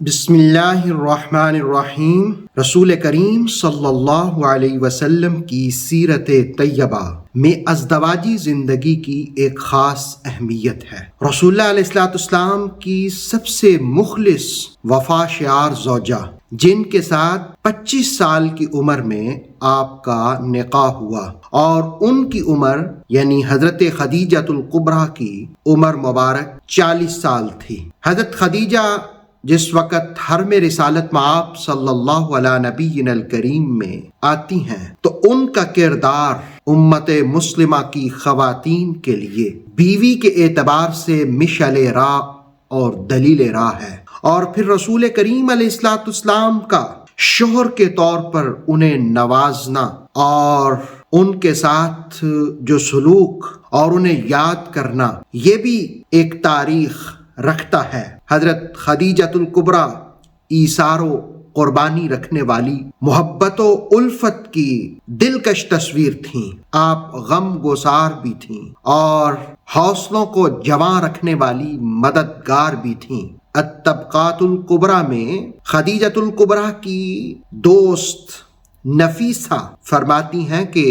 بسم اللہ الرحمن الرحیم۔ رسول کریم صلی اللہ علیہ وسلم کی سیرت طیبہ میں ازدواجی زندگی کی ایک خاص اہمیت ہے۔ رسول اللہ علیہ السلام کی سب سے مخلص وفا شعار زوجہ، جن کے ساتھ 25 سال کی عمر میں آپ کا نکاح ہوا، اور ان کی عمر یعنی حضرت خدیجہ الکبریٰ کی عمر مبارک 40 سال تھی۔ حضرت خدیجہ جس وقت حرم رسالت میں آپ صلی اللہ علیہ نبی الکریم میں آتی ہیں تو ان کا کردار امت مسلمہ کی خواتین کے لیے بیوی کے اعتبار سے مشعل راہ اور دلیل راہ ہے، اور پھر رسول کریم علیہ السلام کا شوہر کے طور پر انہیں نوازنا اور ان کے ساتھ جو سلوک اور انہیں یاد کرنا، یہ بھی ایک تاریخ رکھتا ہے۔ حضرت خدیجہ الکبریٰ ایثار و قربانی رکھنے والی، محبت و الفت کی دلکش تصویر تھیں۔ آپ غم گسار بھی تھیں اور حوصلوں کو جواں رکھنے والی مددگار بھی تھیں۔ الطبقات الکبریٰ میں خدیجہ الکبریٰ کی دوست نفیسہ فرماتی ہیں کہ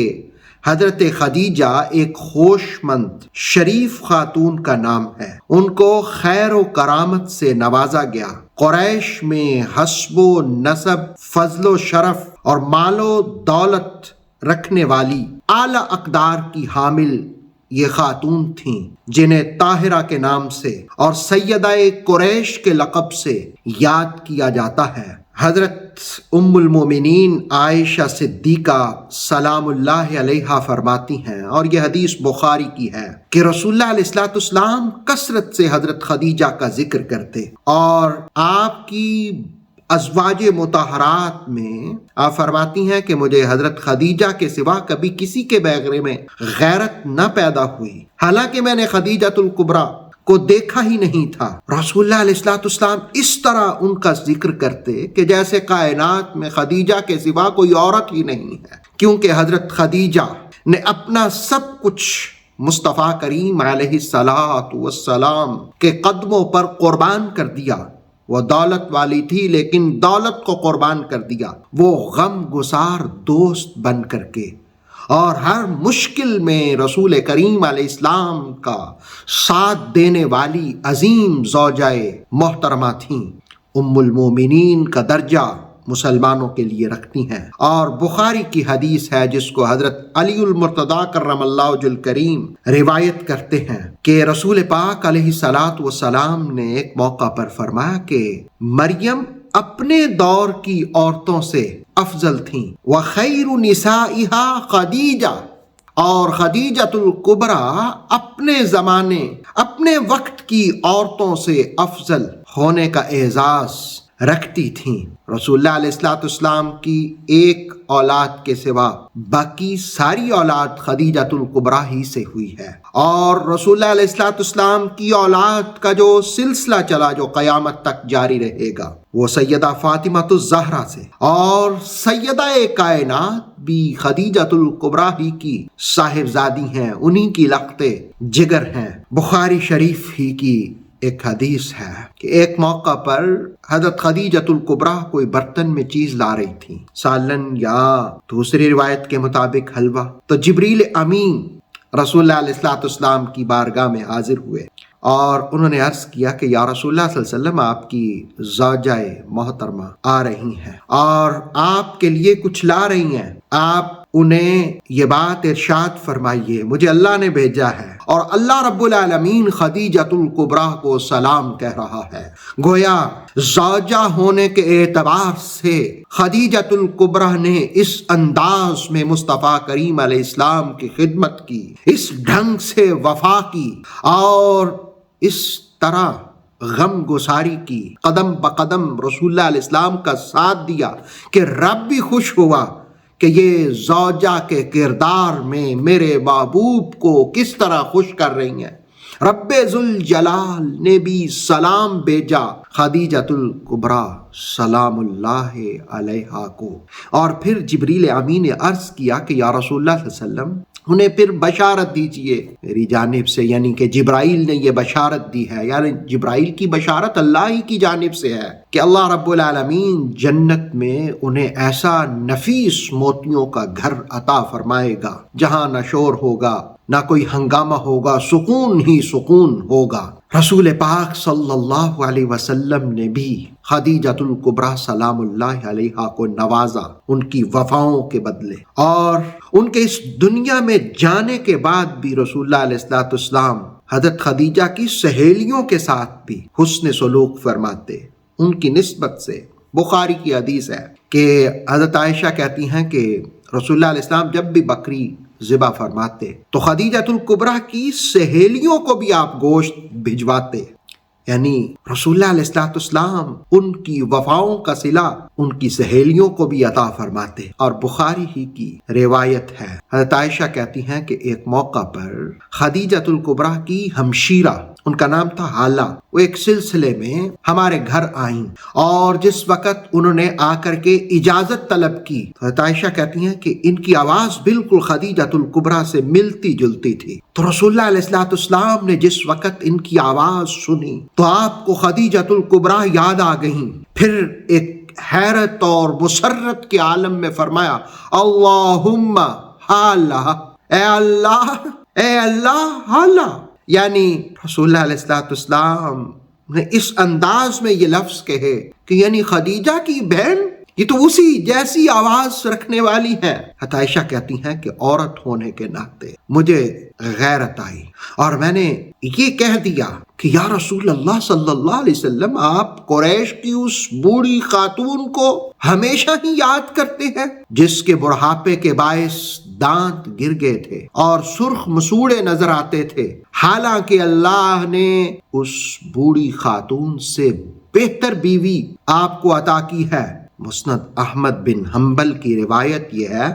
حضرت خدیجہ ایک ہوش مند شریف خاتون کا نام ہے، ان کو خیر و کرامت سے نوازا گیا۔ قریش میں حسب و نسب، فضل و شرف اور مال و دولت رکھنے والی اعلیٰ اقدار کی حامل یہ خاتون تھیں، جنہیں طاہرہ کے نام سے اور سیدہ قریش کے لقب سے یاد کیا جاتا ہے۔ حضرت ام المومنین عائشہ صدیقہ سلام اللہ علیہا فرماتی ہیں، اور یہ حدیث بخاری کی ہے، کہ رسول اللہ علیہ السلام کثرت سے حضرت خدیجہ کا ذکر کرتے، اور آپ کی ازواج مطہرات میں آپ فرماتی ہیں کہ مجھے حضرت خدیجہ کے سوا کبھی کسی کے بارے میں غیرت نہ پیدا ہوئی، حالانکہ میں نے خدیجہ الکبریٰ کو دیکھا ہی نہیں تھا۔ رسول اللہ علیہ السلام اس طرح ان کا ذکر کرتے کہ جیسے کائنات میں خدیجہ کے سوا کوئی عورت ہی نہیں ہے، کیونکہ حضرت خدیجہ نے اپنا سب کچھ مصطفیٰ کریم علیہ السلام کے قدموں پر قربان کر دیا۔ وہ دولت والی تھی لیکن دولت کو قربان کر دیا، وہ غم گسار دوست بن کر کے، اور ہر مشکل میں رسول کریم علیہ السلام کا ساتھ دینے والی عظیم زوجہ محترمہ تھیں۔ ام المومنین کا درجہ مسلمانوں کے لیے رکھتی ہیں، اور بخاری کی حدیث ہے جس کو حضرت علی المرتضیٰ کرم اللہ وجہ الکریم روایت کرتے ہیں کہ رسول پاک علیہ السلام نے ایک موقع پر فرمایا کہ مریم اپنے دور کی عورتوں سے افضل تھیں، وَخَيْرُ نِسَائِهَا خدیجہ، اور خدیجہ الکبریٰ اپنے زمانے اپنے وقت کی عورتوں سے افضل ہونے کا اعزاز رکھتی تھیں۔ رسول اللہ علیہ السلام کی ایک اولاد کے سوا باقی ساری اولاد خدیجہ الکبریٰ ہی سے ہوئی ہے، اور رسول اللہ علیہ السلام کی اولاد کا جو سلسلہ چلا جو قیامت تک جاری رہے گا وہ سیدہ فاطمہ الزہرا سے، اور سیدہ کائنات بھی خدیجہ الکبریٰ ہی کی صاحبزادی ہیں، انہی کی لقط جگر ہیں۔ بخاری شریف ہی کی ایک حدیث ہے کہ ایک موقع پر حضرت خدیجہ الکبریٰ کوئی برتن میں چیز لا رہی تھی، سالن یا دوسری روایت کے مطابق حلوہ، تو جبریل امین رسول اللہ علیہ السلام کی بارگاہ میں حاضر ہوئے، اور انہوں نے عرض کیا کہ یا رسول اللہ صلی اللہ علیہ وسلم، آپ کی زوجہ محترمہ آ رہی ہیں اور آپ کے لیے کچھ لا رہی ہیں، آپ انہیں یہ بات ارشاد فرمائیے، مجھے اللہ نے بھیجا ہے، اور اللہ رب العالمین خدیجہ الکبریٰ کو سلام کہہ رہا ہے۔ گویا زوجہ ہونے کے اعتبار سے خدیجہ الکبریٰ نے اس انداز میں مصطفیٰ کریم علیہ السلام کی خدمت کی، اس ڈھنگ سے وفا کی، اور اس طرح غم گساری کی، قدم بقدم رسول اللہ علیہ السلام کا ساتھ دیا کہ رب بھی خوش ہوا کہ یہ زوجہ کے کردار میں میرے محبوب کو کس طرح خوش کر رہی ہیں۔ رب ذوالجلال نے بھی سلام بھیجا خدیجہ الکبریٰ سلام اللہ علیہا کو، اور پھر جبریل امین نے عرض کیا کہ یا رسول اللہ صلی اللہ علیہ وسلم، انہیں پھر بشارت دیجئے میری جانب سے، یعنی کہ جبرائیل نے یہ بشارت دی ہے، یعنی جبرائیل کی بشارت اللہ ہی کی جانب سے ہے کہ اللہ رب العالمین جنت میں انہیں ایسا نفیس موتیوں کا گھر عطا فرمائے گا جہاں نہ شور ہوگا، نہ کوئی ہنگامہ ہوگا، سکون ہی سکون ہوگا۔ رسول پاک صلی اللہ علیہ وسلم نے بھی خدیجۃ الکبریٰ سلام اللہ علیہا کو نوازا ان کی وفاؤں کے بدلے، اور ان کے اس دنیا میں جانے کے بعد بھی رسول اللہ علیہ السلام حضرت خدیجہ کی سہیلیوں کے ساتھ بھی حسن سلوک فرماتے ان کی نسبت سے۔ بخاری کی حدیث ہے کہ حضرت عائشہ کہتی ہیں کہ رسول اللہ علیہ السلام جب بھی بکری ذبح فرماتے تو خدیجۃ الکبریٰ کی سہیلیوں کو بھی آپ گوشت بھجواتے، یعنی رسول اللہ علیہ السلام ان کی وفاؤں کا صلہ ان کی سہیلیوں کو بھی عطا فرماتے۔ اور بخاری ہی کی روایت ہے، حضرت عائشہ کہتی ہیں کہ ایک موقع پر خدیجۃ الکبریٰ کی ہمشیرہ، ان کا نام تھا حالہ، وہ ایک سلسلے میں ہمارے گھر آئیں، اور جس وقت انہوں نے آ کر کے اجازت طلب کی، حضرت عائشہ کہتی ہیں کہ ان کی آواز بالکل خدیجۃ الکبریٰ سے ملتی جلتی تھی۔ تو رسول اللہ علیہ السلام نے جس وقت ان کی آواز سنی تو آپ کو خدیجۃ الکبریٰ یاد آ گئیں، پھر ایک حیرت اور مسرت کے عالم میں فرمایا اللہم حالہ، اے اللہ حالہ، یعنی رسول اللہ علیہ السلام نے اس انداز میں یہ لفظ کہے کہ یعنی خدیجہ کی بہن یہ تو اسی جیسی آواز رکھنے والی ہے۔ عائشہ کہتی ہیں کہ عورت ہونے کے ناطے مجھے غیرت آئی اور میں نے یہ کہہ دیا کہ یا رسول اللہ صلی اللہ علیہ وسلم، آپ قریش کی اس بوڑھی خاتون کو ہمیشہ ہی یاد کرتے ہیں جس کے بڑھاپے کے باعث دانت گر گئے تھے اور سرخ مسوڑے نظر آتے تھے، حالانکہ اللہ نے اس بوڑھی خاتون سے بہتر بیوی آپ کو عطا کی ہے۔ مسند احمد بن حنبل کی روایت یہ ہے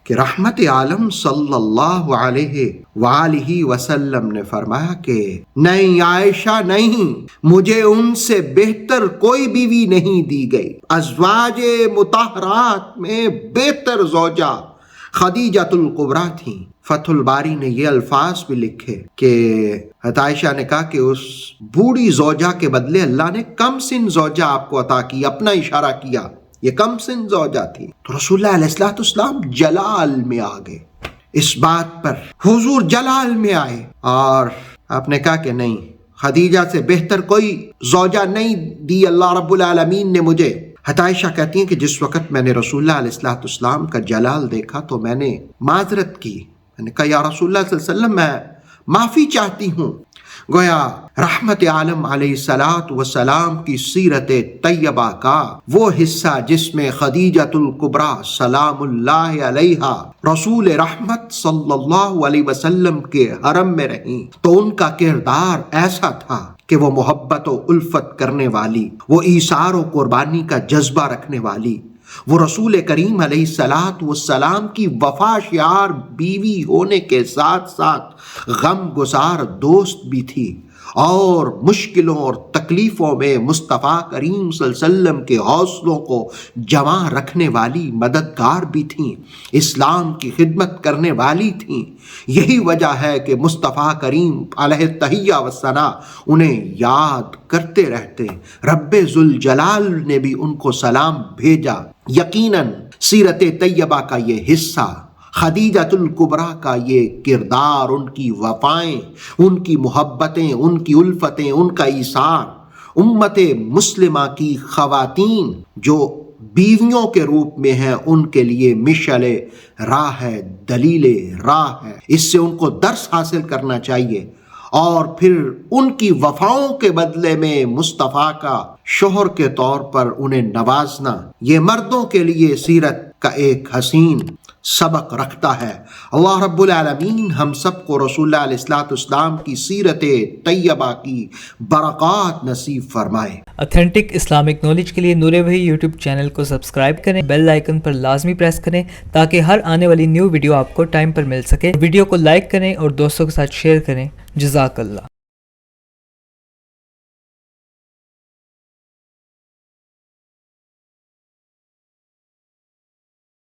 کہ رحمت عالم صلی اللہ علیہ وآلہ وسلم نے فرمایا کہ نہیں عائشہ، نہیں، مجھے ان سے بہتر کوئی بیوی نہیں دی گئی۔ ازواج مطہرات میں بہتر زوجہ خدیجۃ الکبریٰ تھیں۔ فتح الباری نے یہ الفاظ بھی لکھے کہ عائشہ نے کہا کہ اس بوڑھی زوجہ کے بدلے اللہ نے کم سن زوجہ آپ کو عطا کی، اپنا اشارہ کیا، یہ کم سن زوجہ تھی۔ تو رسول اللہ علیہ السلام جلال میں آ گئے، اس بات پر حضور جلال میں آئے اور آپ نے کہا کہ نہیں، خدیجہ سے بہتر کوئی زوجہ نہیں دی اللہ رب العالمین نے مجھے۔ عائشہ کہتی ہیں کہ جس وقت میں نے رسول اللہ علیہ السلام کا جلال دیکھا تو میں نے معذرت کی، میں نے کہا یا رسول اللہ صلی اللہ علیہ وسلم میں معافی چاہتی ہوں۔ گویا رحمت عالم علیہ الصلوۃ والسلام کی سیرت طیبہ کا وہ حصہ جس میں خدیجۃ الکبریٰ سلام اللہ علیہا رسول رحمت صلی اللہ علیہ وسلم کے حرم میں رہیں، تو ان کا کردار ایسا تھا کہ وہ محبت و الفت کرنے والی، وہ ایثار و قربانی کا جذبہ رکھنے والی، وہ رسول کریم علیہ الصلوۃ والسلام کی وفا شیار بیوی ہونے کے ساتھ ساتھ غم گسار دوست بھی تھی، اور مشکلوں اور تکلیفوں میں مصطفیٰ کریم صلی اللہ علیہ وسلم کے حوصلوں کو جمع رکھنے والی مددگار بھی تھیں، اسلام کی خدمت کرنے والی تھیں۔ یہی وجہ ہے کہ مصطفیٰ کریم علیہ التحیہ والثناء انہیں یاد کرتے رہتے، رب ذوالجلال نے بھی ان کو سلام بھیجا۔ یقیناً سیرت طیبہ کا یہ حصہ، خدیجۃ الکبریٰ کا یہ کردار، ان کی وفائیں، ان کی محبتیں، ان کی الفتیں، ان کا ایثار، امت مسلمہ کی خواتین جو بیویوں کے روپ میں ہیں ان کے لیے مشعل راہ ہے، دلیل راہ ہے، اس سے ان کو درس حاصل کرنا چاہیے، اور پھر ان کی وفاؤں کے بدلے میں مصطفیٰ کا شوہر کے طور پر انہیں نوازنا، یہ مردوں کے لیے سیرت کا ایک حسین سبق رکھتا ہے۔ اللہ رب العالمین ہم سب کو رسول اللہ علیہ السلام کی سیرت طیبہ کی برکات نصیب فرمائے۔ اتھینٹک اسلامک نالج کے لیے نور وحی یوٹیوب چینل کو سبسکرائب کریں، بیل آئیکن پر لازمی پریس کریں تاکہ ہر آنے والی نیو ویڈیو آپ کو ٹائم پر مل سکے۔ ویڈیو کو لائک کریں اور دوستوں کے ساتھ شیئر کریں۔ جزاک اللہ۔